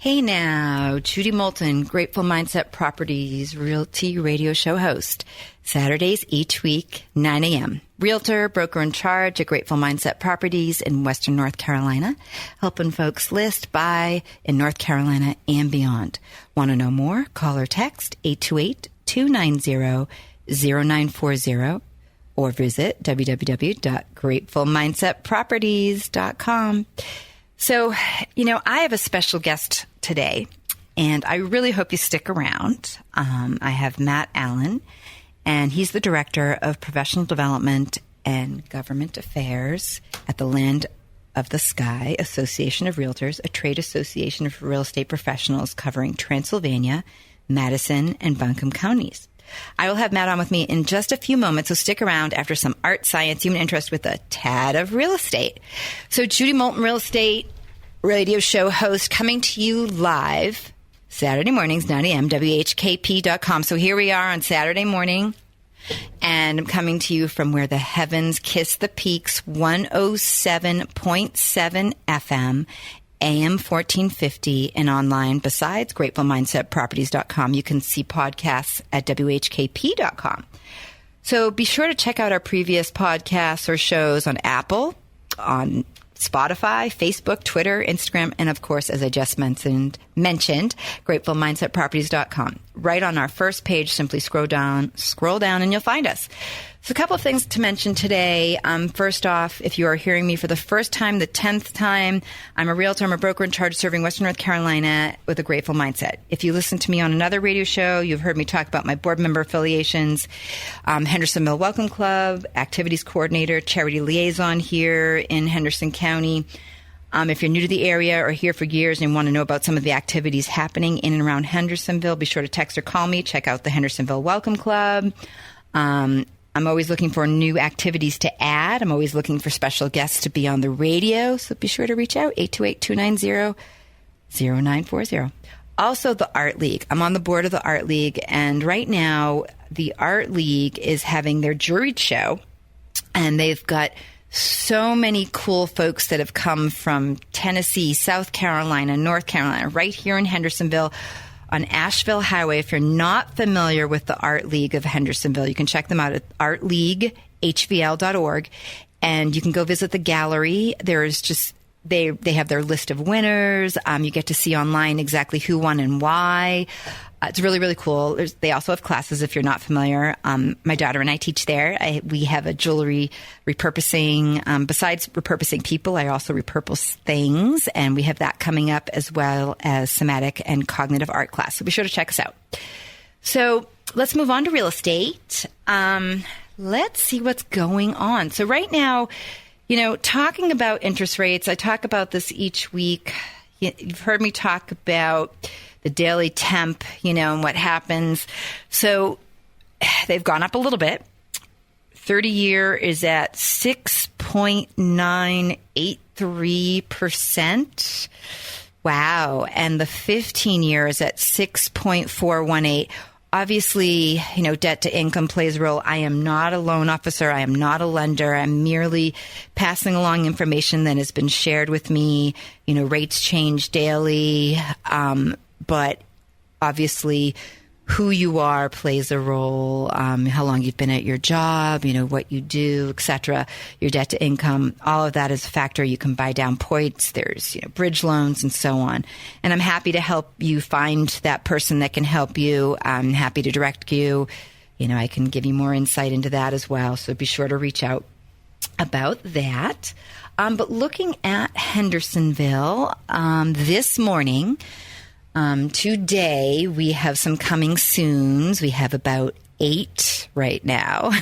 Hey now, Judy Moulton, Grateful Mindset Properties Realty Radio Show host. Saturdays each week, 9 a.m. Realtor, broker in charge at Grateful Mindset Properties in Western North Carolina, helping folks list, buy in North Carolina and beyond. Want to know more? Call or text 828-290-0940 or visit www.gratefulmindsetproperties.com. So, I have a special guest today, and I really hope you stick around. I have Matt Allen, and he's the Director of Professional Development and Government Affairs at the Land of the Sky Association of Realtors, a trade association of real estate professionals covering Transylvania, Madison, and Buncombe counties. I will have Matt on with me in just a few moments, so stick around after some art, science, human interest with a tad of real estate. So Judy Moulton, Real Estate Radio Show host, coming to you live Saturday mornings, 9 a.m., WHKP.com. So here we are on Saturday morning, and I'm coming to you from where the heavens kiss the peaks, 107.7 FM, AM 1450, and online. Besides gratefulmindsetproperties.com, you can see podcasts at WHKP.com. So be sure to check out our previous podcasts or shows on Apple, on Spotify, Facebook, Twitter, Instagram, and of course, as I just mentioned, gratefulmindsetproperties.com. Right on our first page, simply scroll down, and you'll find us. So a couple of things to mention today. First off, if you are hearing me for the first time, the 10th time, I'm a realtor. I'm a broker in charge serving Western North Carolina with a grateful mindset. If you listen to me on another radio show, you've heard me talk about my board member affiliations, Hendersonville Welcome Club, activities coordinator, charity liaison here in Henderson County. If you're new to the area or here for years and want to know about some of the activities happening in and around Hendersonville, be sure to text or call me. Check out the Hendersonville Welcome Club. I'm always looking for new activities to add. I'm always looking for special guests to be on the radio. So be sure to reach out, 828-290-0940. Also, the Art League. I'm on the board of the Art League. And right now, the Art League is having their juried show. And they've got so many cool folks that have come from Tennessee, South Carolina, North Carolina, right here in Hendersonville, on Asheville Highway. If you're not familiar with the Art League of Hendersonville, you can check them out at artleaguehvl.org, and you can go visit the gallery. There's just they have their list of winners. You get to see online exactly who won and why. It's really, really cool. They also have classes if you're not familiar. My daughter and I teach there. We have a jewelry repurposing. Besides repurposing people, I also repurpose things. And we have that coming up as well as somatic and cognitive art class. So be sure to check us out. So let's move on to real estate. Let's see what's going on. So right now, talking about interest rates, I talk about this each week. You've heard me talk about the daily temp, and what happens. So they've gone up a little bit. 30-year is at 6.983%. Wow. And the 15-year is at 6.418. Obviously, debt to income plays a role. I am not a loan officer. I am not a lender. I'm merely passing along information that has been shared with me. Rates change daily. But obviously, who you are plays a role, how long you've been at your job, what you do, etc., your debt to income, all of that is a factor. You can buy down points. There's, bridge loans and so on. And I'm happy to help you find that person that can help you. I'm happy to direct you. I can give you more insight into that as well. So be sure to reach out about that. But looking at Hendersonville, this morning, today we have some coming soons. We have about 8 right now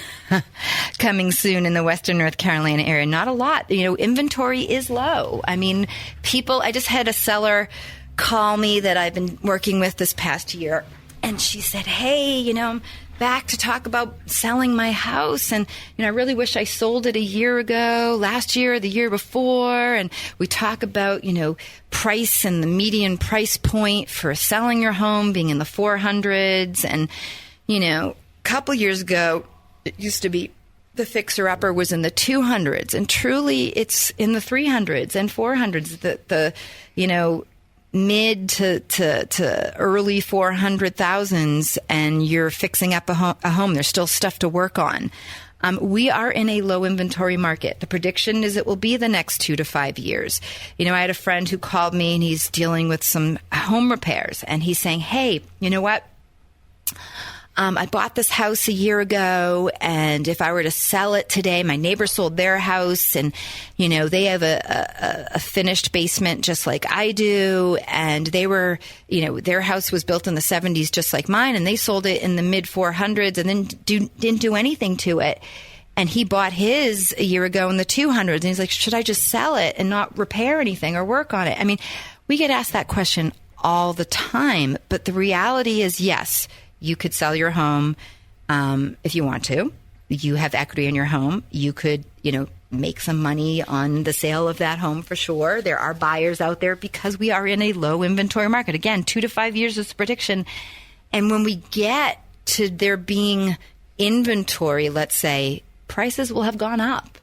coming soon in the Western North Carolina area. Not a lot. Inventory is low. I just had a seller call me that I've been working with this past year, and she said, hey, I'm back to talk about selling my house, and I really wish I sold it a year ago, last year, the year before. And we talk about price and the median price point for selling your home being in the 400s, and a couple years ago it used to be the fixer-upper was in the 200s, and truly it's in the 300s and 400s. The mid to early 400,000s and you're fixing up a home. There's still stuff to work on. We are in a low inventory market. The prediction is it will be the next 2 to 5 years. I had a friend who called me and he's dealing with some home repairs and he's saying, hey, you know what? I bought this house a year ago, and if I were to sell it today, my neighbor sold their house, and, they have a finished basement just like I do, and they were, their house was built in the 70s just like mine, and they sold it in the mid 400s and then didn't do anything to it. And he bought his a year ago in the 200s, and he's like, should I just sell it and not repair anything or work on it? I mean, we get asked that question all the time, but the reality is, yes, you could sell your home if you want to. You have equity in your home. You could, make some money on the sale of that home for sure. There are buyers out there because we are in a low inventory market. Again, 2 to 5 years is the prediction. And when we get to there being inventory, let's say, prices will have gone up.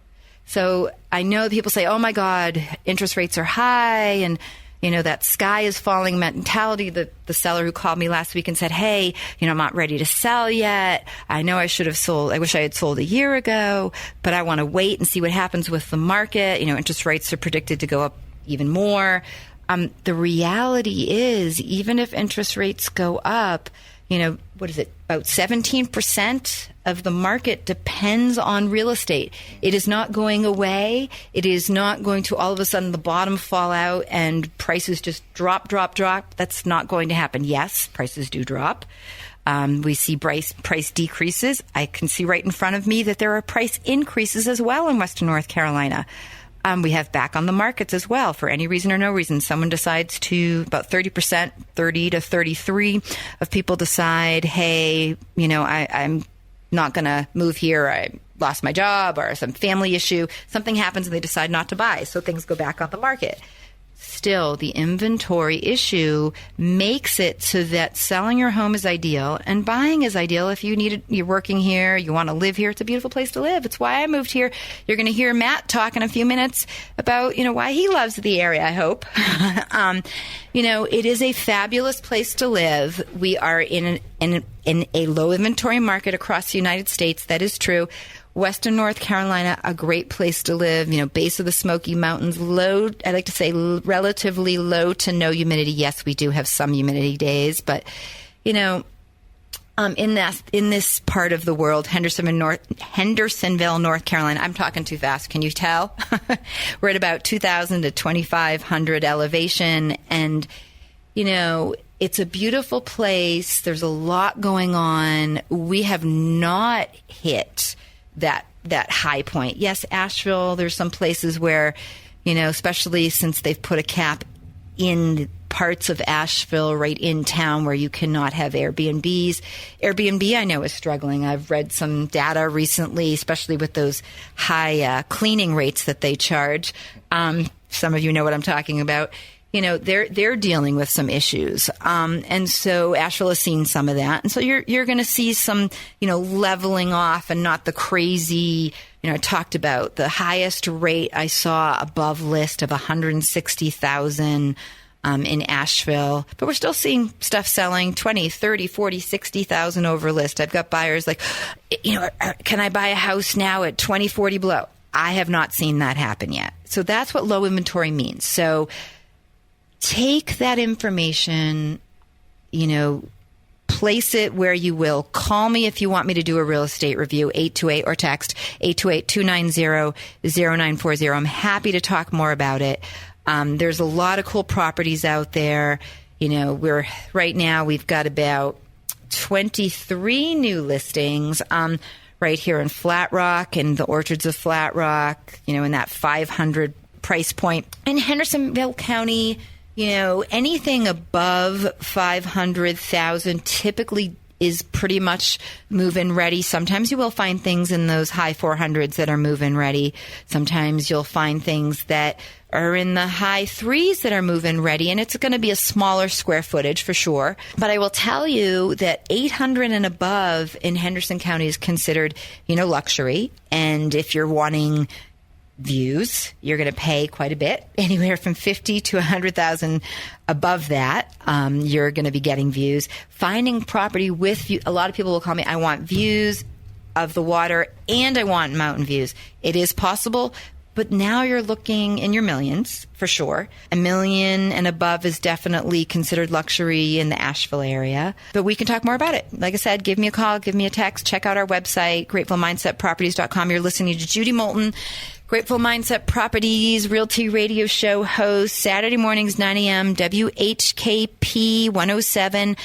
So I know people say, oh my God, interest rates are high and that sky is falling mentality. The seller who called me last week and said, hey, I'm not ready to sell yet. I know I should have sold. I wish I had sold a year ago, but I want to wait and see what happens with the market. Interest rates are predicted to go up even more. The reality is, even if interest rates go up, what is it? About 17% of the market depends on real estate. It is not going away. It is not going to all of a sudden the bottom fall out and prices just drop. That's not going to happen. Yes, prices do drop. We see price decreases. I can see right in front of me that there are price increases as well in Western North Carolina. We have back on the markets as well. For any reason or no reason, someone decides to, about 30%, 30 to 33 of people decide, hey, I'm not going to move here. I lost my job or some family issue. Something happens and they decide not to buy. So things go back on the market. Still, the inventory issue makes it so that selling your home is ideal and buying is ideal if you're working here, you want to live here. It's a beautiful place to live. It's why I moved here. You're going to hear Matt talk in a few minutes about, why he loves the area, I hope. It is a fabulous place to live. We are in a low inventory market across the United States. That is true. Western North Carolina, a great place to live, base of the Smoky Mountains, low, I like to say relatively low to no humidity. Yes, we do have some humidity days, but, in this part of the world, Hendersonville, North Carolina, I'm talking too fast. Can you tell? We're at about 2,000 to 2,500 elevation. And, it's a beautiful place. There's a lot going on. We have not hit that high point. Yes, Asheville, there's some places where, especially since they've put a cap in parts of Asheville right in town where you cannot have Airbnbs. Airbnb, I know, is struggling. I've read some data recently, especially with those high cleaning rates that they charge. Some of you know what I'm talking about. They're dealing with some issues. And so Asheville has seen some of that. And so you're going to see some, leveling off and not the crazy, I talked about the highest rate I saw above list of 160,000 in Asheville, but we're still seeing stuff selling 20, 30, 40, 60,000 over list. I've got buyers like, can I buy a house now at 20, 40 below? I have not seen that happen yet. So that's what low inventory means. So take that information, place it where you will. Call me if you want me to do a real estate review, 828, or text 828-290-0940. I'm happy to talk more about it. There's a lot of cool properties out there. Right now we've got about 23 new listings right here in Flat Rock and the Orchards of Flat Rock, in that 500 price point. In Hendersonville County, anything above 500,000 typically is pretty much move-in ready. Sometimes you will find things in those high 400s that are move-in ready. Sometimes you'll find things that are in the high 3s that are move-in ready, and it's going to be a smaller square footage for sure. But I will tell you that 800 and above in Henderson County is considered, luxury. And if you're wanting views, you're going to pay quite a bit, anywhere from 50 to 100,000. Above that, you're going to be getting views. Finding property with view. A lot of people will call me, I want views of the water and I want mountain views. It is possible, but now you're looking in your millions for sure. $1 million and above is definitely considered luxury in the Asheville area. But we can talk more about it. Like I said, give me a call, give me a text, check out our website, gratefulmindsetproperties.com. You're listening to Judy Moulton, Grateful Mindset Properties Realty Radio Show host, Saturday mornings, 9 a.m., WHKP 107.7,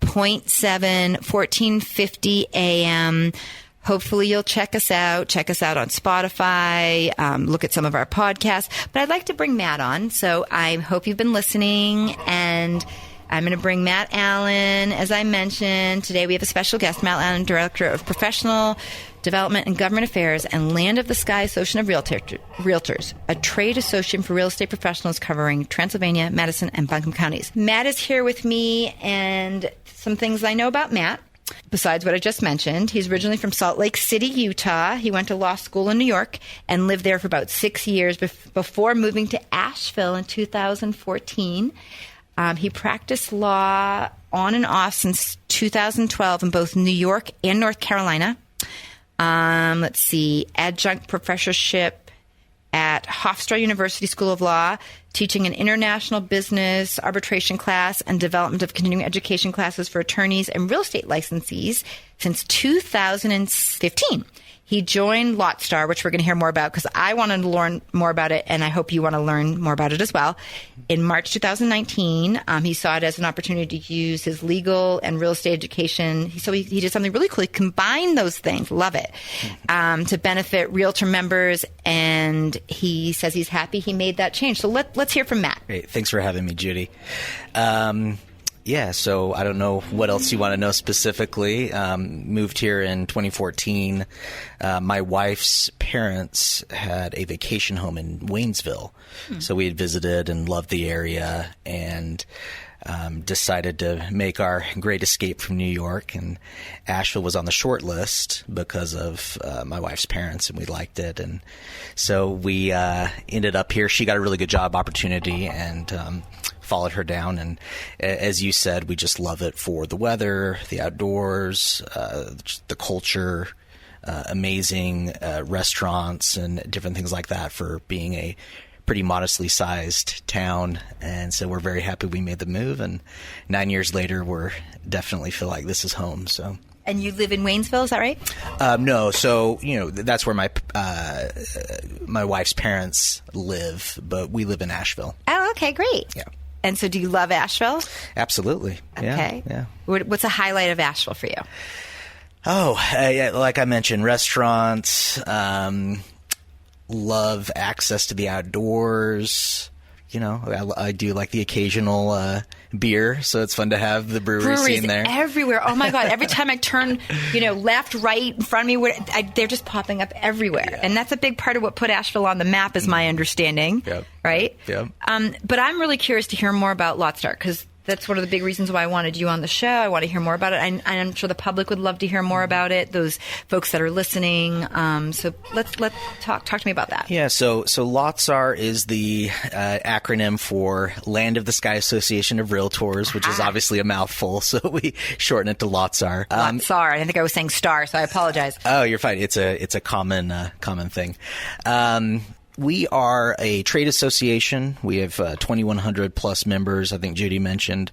1450 a.m. Hopefully you'll check us out. Check us out on Spotify. Look at some of our podcasts. But I'd like to bring Matt on. So I hope you've been listening. And I'm going to bring Matt Allen. As I mentioned, today we have a special guest, Matt Allen, Director of Professional Development and Government Affairs and Land of the Sky Association of Realtors, a trade association for real estate professionals covering Transylvania, Madison, and Buncombe counties. Matt is here with me, and some things I know about Matt. Besides what I just mentioned, he's originally from Salt Lake City, Utah. He went to law school in New York and lived there for about 6 years before moving to Asheville in 2014. He practiced law on and off since 2012 in both New York and North Carolina. Adjunct professorship at Hofstra University School of Law, teaching an international business arbitration class and development of continuing education classes for attorneys and real estate licensees since 2015. He joined LOTSAR, which we're going to hear more about because I wanted to learn more about it, and I hope you want to learn more about it as well. In March 2019, he saw it as an opportunity to use his legal and real estate education. So he did something really cool. He combined those things, love it, to benefit realtor members, and he says he's happy he made that change. So let's hear from Matt. Great. Thanks for having me, Judy. So I don't know what else you want to know specifically. Moved here in 2014. My wife's parents had a vacation home in Waynesville. So we had visited and loved the area and decided to make our great escape from New York. And Asheville was on the short list because of my wife's parents, and we liked it. And so we ended up here. She got a really good job opportunity and followed her down, and as you said, we just love it for the weather, the outdoors, the culture, amazing restaurants and different things like that for being a pretty modestly sized town. And so we're very happy we made the move, and 9 years later we're definitely feel like this is home. So. And you live in Waynesville, is that right? No. So, that's where my wife's parents live, but we live in Asheville. Oh, okay, great. Yeah. And so do you love Asheville? Absolutely. Okay. Yeah. What's a highlight of Asheville for you? Like I mentioned, restaurants, love access to the outdoors. I do like the occasional beer, so it's fun to have the brewery scene there. Everywhere. Oh my God! Every time I turn, left, right, in front of me, they're just popping up everywhere, and that's a big part of what put Asheville on the map, is my understanding. Yep. Right. Yep. But I'm really curious to hear more about LOTSAR, because that's one of the big reasons why I wanted you on the show. I want to hear more about it. I'm sure the public would love to hear more about it, those folks that are listening. So let's talk to me about that. Yeah, so LOTSAR is the acronym for Land of the Sky Association of Realtors, which is obviously a mouthful, so we shorten it to LOTSAR. LOTSAR. I think I was saying star, so I apologize. Oh, you're fine. It's a common thing. We are a trade association. We have 2,100 plus members, I think Judy mentioned.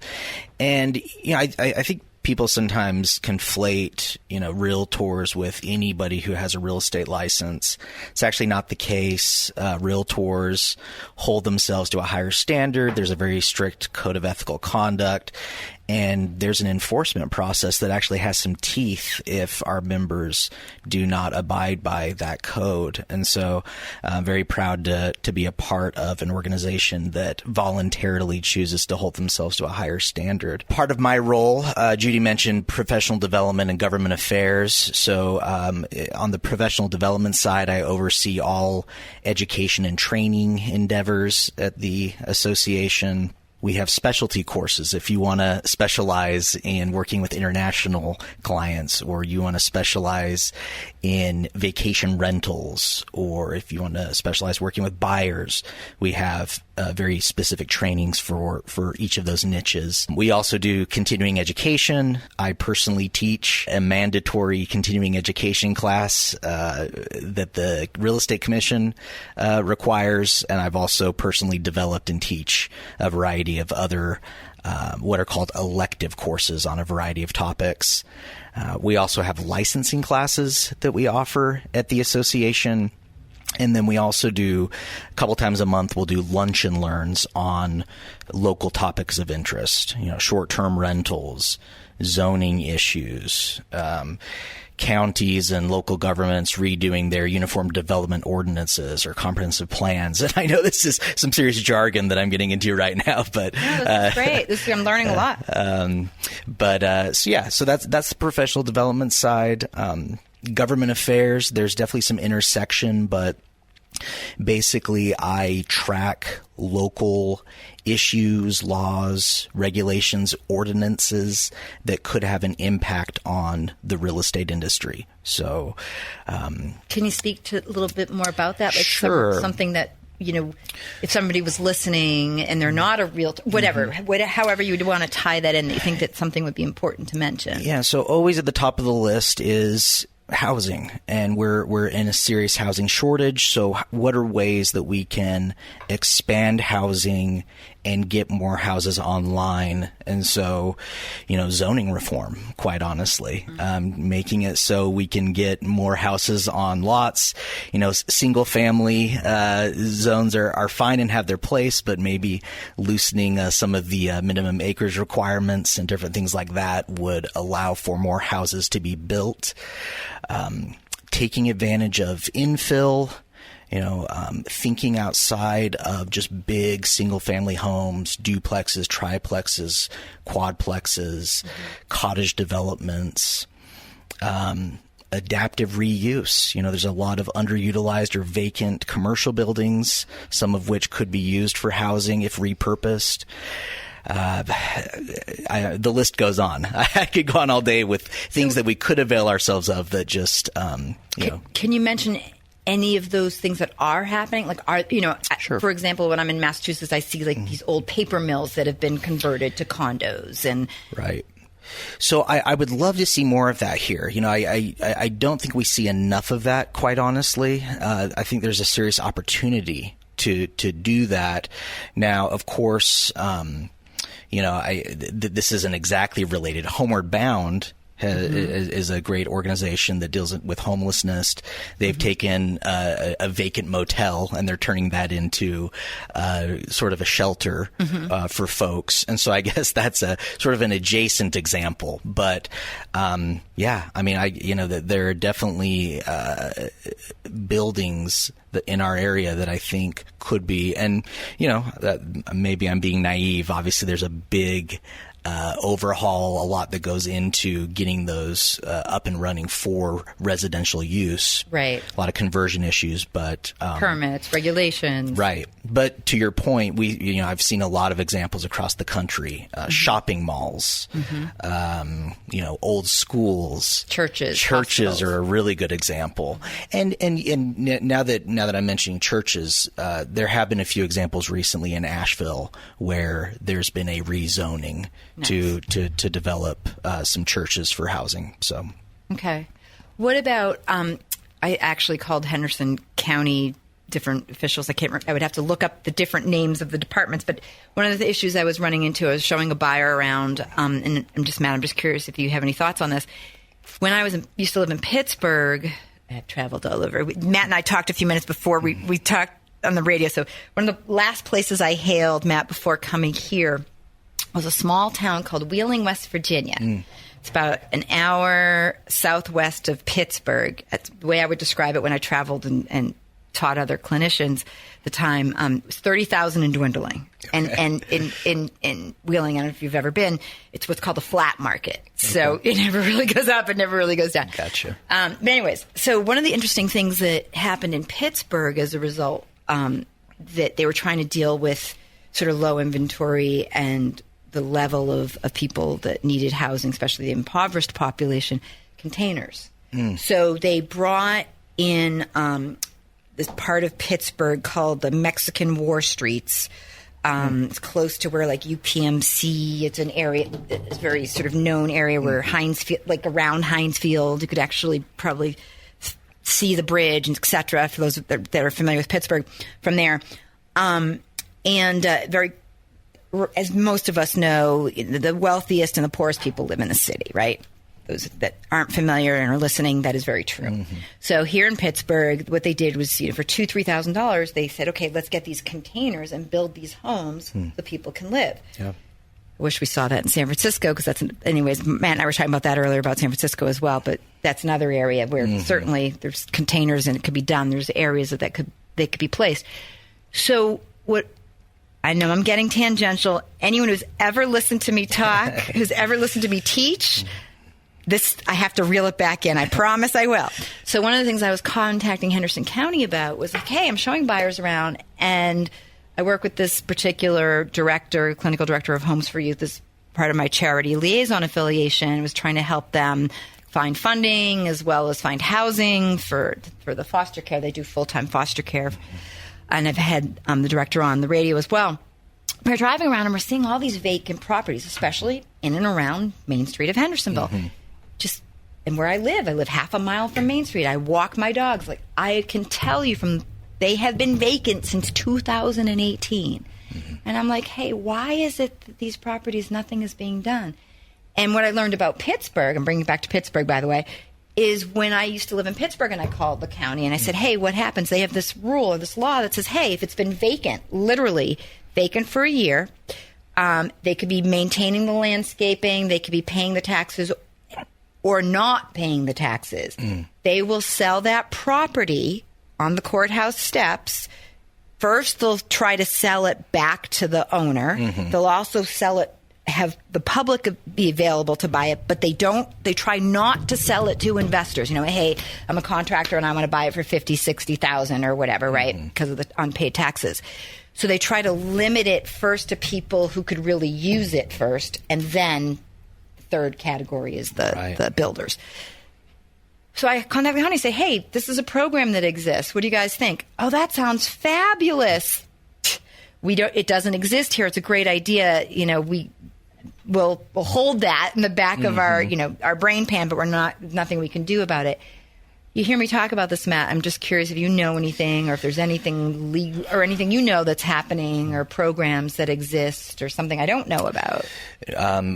And, I think people sometimes conflate, realtors with anybody who has a real estate license. It's actually not the case. Realtors hold themselves to a higher standard. There's a very strict code of ethical conduct. And there's an enforcement process that actually has some teeth if our members do not abide by that code. And so I'm very proud to be a part of an organization that voluntarily chooses to hold themselves to a higher standard. Part of my role, Judy mentioned professional development and government affairs. So on the professional development side, I oversee all education and training endeavors at the association. We have specialty courses if you want to specialize in working with international clients, or you want to specialize in vacation rentals, or if you want to specialize working with buyers. We have very specific trainings for each of those niches. We also do continuing education. I personally teach a mandatory continuing education class that the Real Estate Commission requires, and I've also personally developed and teach a variety of other what are called elective courses on a variety of topics. We also have licensing classes that we offer at the association. And then we also do, a couple times a month, we'll do lunch and learns on local topics of interest, short-term rentals, zoning issues, counties and local governments redoing their uniform development ordinances or comprehensive plans. And I know this is some serious jargon that I'm getting into right now, but this is great. I'm learning a lot. So that's the professional development side. Government affairs, there's definitely some intersection, but basically I track local issues, laws, regulations, ordinances that could have an impact on the real estate industry. So, can you speak a little bit more about that? Like sure. Something that, if somebody was listening and they're not a realtor, whatever, however you would want to tie that in, that you think that something would be important to mention. Yeah. So always at the top of the list is housing, and we're in a serious housing shortage. So what are ways that we can expand housing and get more houses online? And so, zoning reform, quite honestly, making it so we can get more houses on lots. Single family zones are fine and have their place, but maybe loosening some of the minimum acreage requirements and different things like that would allow for more houses to be built. Taking advantage of infill, thinking outside of just big single-family homes, duplexes, triplexes, quadplexes, cottage developments, adaptive reuse. There's a lot of underutilized or vacant commercial buildings, some of which could be used for housing if repurposed. The list goes on. I could go on all day with things that we could avail ourselves of that just, Can you mention any of those things that are happening? Sure. For example, when I'm in Massachusetts, I see these old paper mills that have been converted to condos and. Right. So I would love to see more of that here. I don't think we see enough of that, quite honestly. I think there's a serious opportunity to do that. Now, of course, this isn't exactly related. Homeward Bound is a great organization that deals with homelessness. They've taken a vacant motel and they're turning that into sort of a shelter for folks. And so I guess that's a sort of an adjacent example. But there are definitely buildings in our area that I think could be, and that maybe I'm being naive. Obviously, there's a big overhaul, a lot that goes into getting those up and running for residential use. Right. A lot of conversion issues, but permits, regulations. Right. But to your point, I've seen a lot of examples across the country: shopping malls, old schools, churches. Churches are a really good example. And now that I'm mentioning churches, there have been a few examples recently in Asheville where there's been a rezoning. Nice. to develop some churches for housing. So, okay. What about? I actually called Henderson County different officials. I would have to look up the different names of the departments. But one of the issues I was running into, I was showing a buyer around, and I'm just curious if you have any thoughts on this. When I used to live in Pittsburgh, I've traveled all over. Matt and I talked a few minutes before we talked on the radio. So one of the last places I hailed Matt before coming here was a small town called Wheeling, West Virginia. It's about an hour southwest of Pittsburgh. That's the way I would describe it when I traveled and taught other clinicians at the time. It was 30,000 and dwindling. Okay. And in Wheeling, I don't know if you've ever been, it's what's called a flat market. So it never really goes up, it never really goes down. Gotcha. But anyways, so one of the interesting things that happened in Pittsburgh as a result that they were trying to deal with sort of low inventory and the level of people that needed housing, especially the impoverished population, containers. So they brought in this part of Pittsburgh called the Mexican War Streets. It's close to where like UPMC, it's an area, it's a very sort of known area where like around Heinz Field, you could actually probably see the bridge, and et cetera, for those that are familiar with Pittsburgh from there. Very, as most of us know, the wealthiest and the poorest people live in the city, right? Those that aren't familiar and are listening, that is very true. So here in Pittsburgh, what they did was, for $2,000-$3,000, they said, okay, let's get these containers and build these homes so people can live. Yeah. I wish we saw that in San Francisco, because anyways, Matt and I were talking about that earlier about San Francisco as well, but that's another area where certainly there's containers and it could be done. There's areas that they could be placed. So what, I know I'm getting tangential. Anyone who's ever listened to me talk, who's ever listened to me teach, this, I have to reel it back in. I promise I will. So one of the things I was contacting Henderson County about was like, hey, I'm showing buyers around, and I work with this particular clinical director of Homes for Youth as part of my charity liaison affiliation, was trying to help them find funding as well as find housing for the foster care. They do full-time foster care. And I've had the director on the radio as well. We're driving around and we're seeing all these vacant properties, especially in and around Main Street of Hendersonville. And where I live half a mile from Main Street. I walk my dogs. Like, I can tell you they have been vacant since 2018. And I'm like, hey, why is it that these properties, nothing is being done? And what I learned about Pittsburgh, I'm bringing it back to Pittsburgh, by the way, is when I used to live in Pittsburgh and I called the county and I said, hey, what happens? They have this rule or this law that says, hey, if it's been vacant, literally vacant for a year, they could be maintaining the landscaping, they could be paying the taxes or not paying the taxes. They will sell that property on the courthouse steps. First, they'll try to sell it back to the owner. They'll also sell it, have the public be available to buy it, but they try not to sell it to investors. Hey, I'm a contractor and I want to buy it for $50,000-$60,000 or whatever, right? Because of the unpaid taxes. So they try to limit it first to people who could really use it first, and then third category is the builders. So I contact the county and say, hey, this is a program that exists. What do you guys think? Oh, that sounds fabulous. It doesn't exist here. It's a great idea. We'll hold that in the back of our brain pan, but nothing we can do about it. You hear me talk about this, Matt. I'm just curious if you know anything, or if there's anything legal or anything that's happening, or programs that exist, or something I don't know about.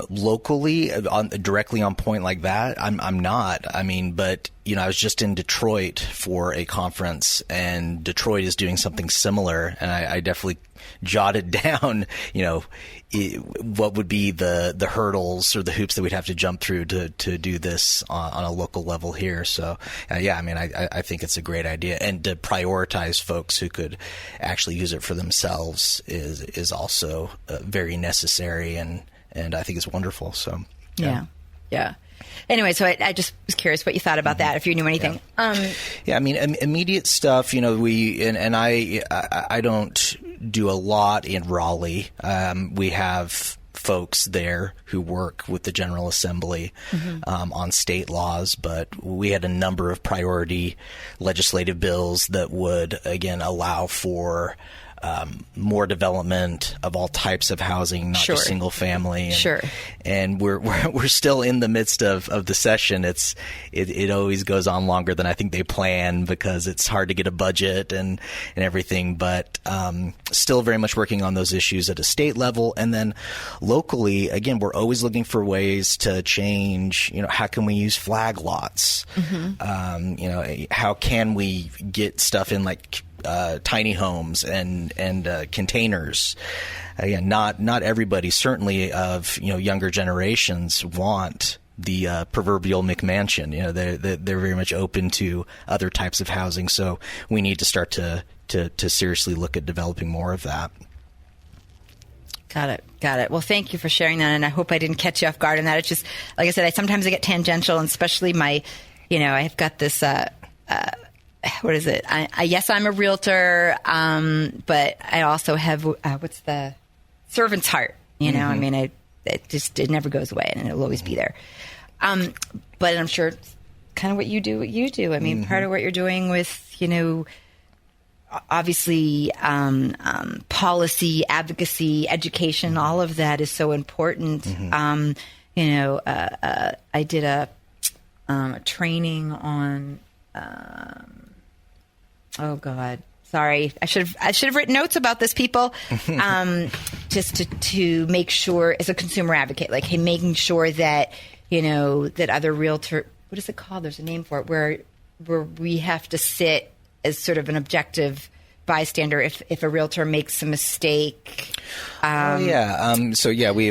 Locally, directly on point like that, I'm not. But I was just in Detroit for a conference, and Detroit is doing something similar, and I definitely jotted down, what would be the hurdles or the hoops that we'd have to jump through to do this on a local level here. So, I think it's a great idea, and to prioritize folks who could actually use it for themselves is also very necessary, and I think it's wonderful. So, yeah. Anyway, so I just was curious what you thought about that, if you knew anything. Immediate stuff, I don't do a lot in Raleigh. We have folks there who work with the General Assembly on state laws, but we had a number of priority legislative bills that would, again, allow for more development of all types of housing, not just single family. And we're still in the midst of the session. It always goes on longer than I think they plan, because it's hard to get a budget and everything. But still very much working on those issues at a state level, and then locally. Again, we're always looking for ways to change. How can we use flag lots? How can we get stuff in like tiny homes and containers? Again, not everybody, certainly of younger generations, want the proverbial McMansion. They're very much open to other types of housing. So we need to start to seriously look at developing more of that. Got it. Well, thank you for sharing that, and I hope I didn't catch you off guard on that. It's just, like I said, sometimes I get tangential, and especially I've got this. What is it? Yes, I'm a realtor, but I also have what's the servant's heart. You know, I mean, it never goes away, and it'll always be there. But I'm sure it's kind of what you do. I mean, part of what you're doing with, you know, obviously policy, advocacy, education, all of that is so important. You know, I did a training on, oh God, sorry. I should have written notes about this, people. Just to make sure, as a consumer advocate, like, hey, making sure that, you know, that other realtor, what is it called? There's a name for it, where we have to sit as sort of an objective bystander if a realtor makes a mistake. So we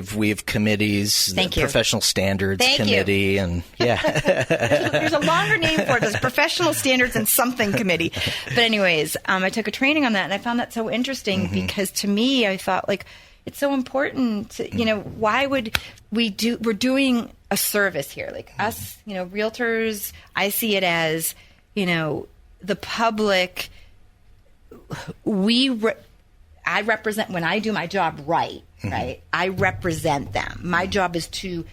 have committees, the Professional Standards Committee, and there's a longer name for it. There's Professional Standards and something committee. But anyways, I took a training on that, and I found that so interesting because to me, I thought, like, it's so important to, you know, why would we're doing a service here, like us, you know, realtors. I see it as, you know, the public. I represent, when I do my job right, I represent them. My job is to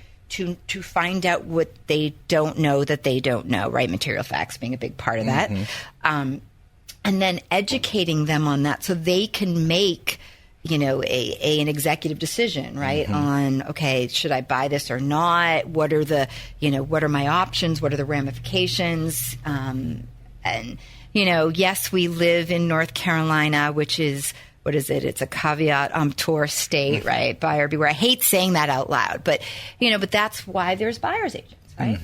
find out what they don't know that they don't know, right? Material facts being a big part of that. And then educating them on that so they can make, you know, an executive decision, right? On, okay, should I buy this or not? What are my options? What are the ramifications? And, you know, yes, we live in North Carolina, which is, what is it? It's a caveat emptor state, right? Buyer beware. I hate saying that out loud, but, you know, but that's why there's buyer's agents, right?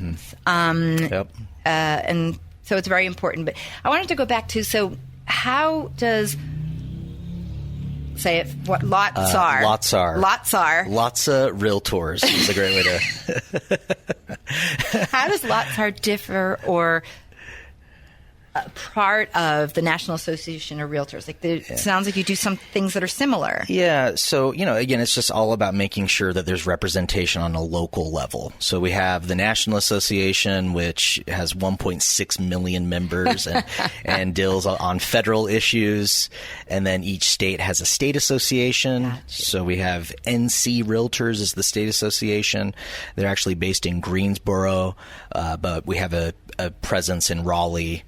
And so it's very important. But I wanted to go back to, so how does, say it, what, LOTSAR. LOTSA Realtors is a great way to. How does LOTSAR differ or part of the National Association of Realtors? Like, it sounds like you do some things that are similar. Yeah. So, you know, again, it's just all about making sure that there's representation on a local level. So we have the National Association, which has 1.6 million members and deals on federal issues. And then each state has a state association. Gotcha. So we have NC Realtors is the state association. They're actually based in Greensboro, but we have a presence in Raleigh,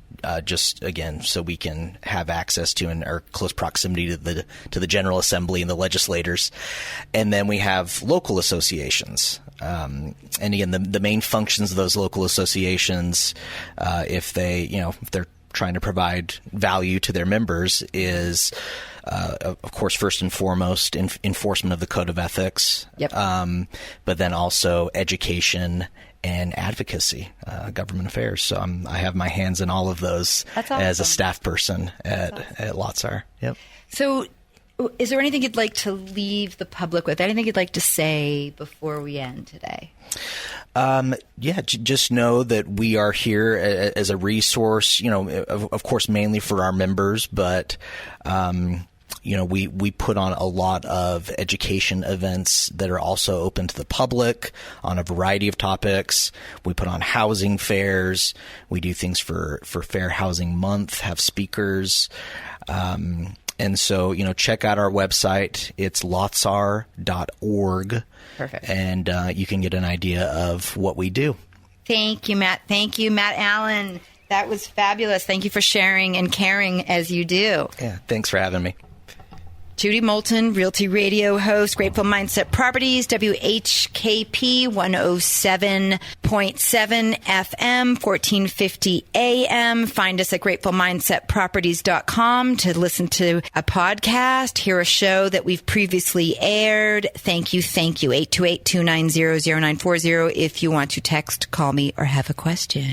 just again, so we can have access to and our close proximity to the General Assembly and the legislators. And then we have local associations. And again, the main functions of those local associations, if they're trying to provide value to their members, is of course, first and foremost, enforcement of the Code of Ethics. But then also education and advocacy, government affairs. So I have my hands in all of those as a staff person at LOTSAR. Yep. So is there anything you'd like to leave the public with? Anything you'd like to say before we end today? Just know that we are here as a resource, you know, of course, mainly for our members, but you know, we put on a lot of education events that are also open to the public on a variety of topics. We put on housing fairs. We do things for Fair Housing Month, have speakers. And so, you know, check out our website. It's lotsar.org. Perfect. And you can get an idea of what we do. Thank you, Matt. Thank you, Matt Allen. That was fabulous. Thank you for sharing and caring as you do. Yeah, thanks for having me. Judy Moulton, Realty Radio host, Grateful Mindset Properties, WHKP 107.7 FM, 1450 AM. Find us at gratefulmindsetproperties.com to listen to a podcast, hear a show that we've previously aired. Thank you. 828-290-0940 if you want to text, call me, or have a question.